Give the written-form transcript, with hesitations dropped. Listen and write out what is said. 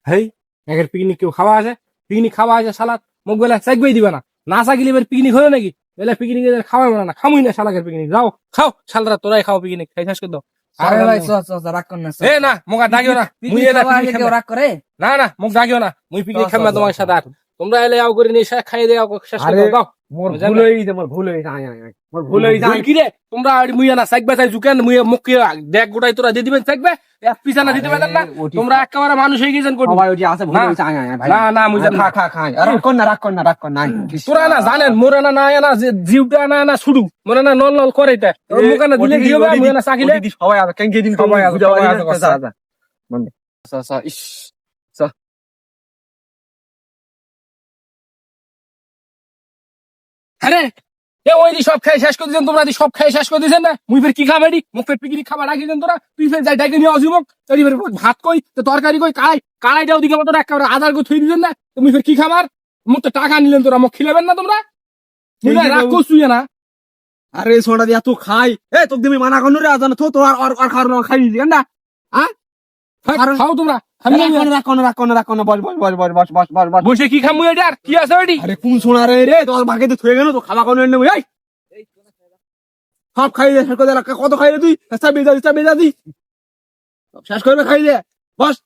হেই একের পিকনিক কেউ খাওয়া আছে, পিকনিক খাওয়া আছে শালা মুখ বেলা চাকবেই দিবে না, না চাকিলে এবার পিকনিক হলো নাকি? এলে পিকনিক খাওয়াবো না, খামুই না শালাকের পিকনিক। যাও খাও শালরা, তোরাই খাও পিকনিক, খাই শেষ করে দাও। আরে ভাই রাগ কর না। এ না মুখ আর ডাকিও না, মুই এলে পিকনিক কেউ রাগ করে? না না মুখ ডাকিও না, মুই পিকনিক খাবো না তোমার সাথে। আর তোমরা এলে আও করে নিয়ে খাইয়ে দেও, শেষ করে দাও। মোর ভুল হয়ে গেছে, মোর ভুল হয়ে যায়, মোর ভুল হয়ে যায়। কি রে তোমরা মুইয়া না চাকবে চাই জুকেন মুইয়া মুখ দেখ গোটাই তোরা দিয়ে দিবেন চাকবে, এক পিছানা দিতে পারেন না তোমরা, একেবারে মানুষ হয়ে গেছেন কোটি। সবাই ওটি আছে, ভুল হয়ে যায় ভাই। না না মুই খা খা খা, রাগ কর না, রাগ কর না, রাগ কর না। তোরা না জানেন মোরে না না না যে জিউটা না না শুরু মোরে না নল নল করে এটা মুখে না দিলে দিও মুই না চাকিলে সবাই আছে, কেন দিন সবাই আছে, সবাই আছে, বুঝা যা বন্ধ। আচ্ছা ইস আরে এ ওই সব খেয়ে শেষ করে দিয়েছেন তোমরা, সব খেয়ে শেষ করে দিয়েছেন না, মুই ফের কি খাবাড়ি মুখ ফের পিকনিক খাবার রাখিছেন তোরা, তুই ফের যাই ডাইকে নিয়ে আসবি মুখ ভাত কই তো তরকারি কই কালাইটাও দিকে মতো একেবারে আধার করে থুই দিয়েছেন না, তুমি ফের কি খাবার মুখ তো টাকা নিলেন তোরা, মুখ খিলাবেন না তোমরা, রাগ করছুই না। আরে সোনা দিয়া তুই খাই, এ তোকে দিবি মানা করনু রে, আজান তো তোর আর খাওয়ানো খাই দিলি না। খাও তোমরা, বসে কি খামু এটা আর কি আছে ওইটি? আরে কোন সোনা রে রে, তোর বাকি তো থুয়ে গেল তো খাওয়া কোনো নেই। সব খাই দে, কত খাই রে তুই? চাবি যা দি শেষ করবে, খাই দে বস।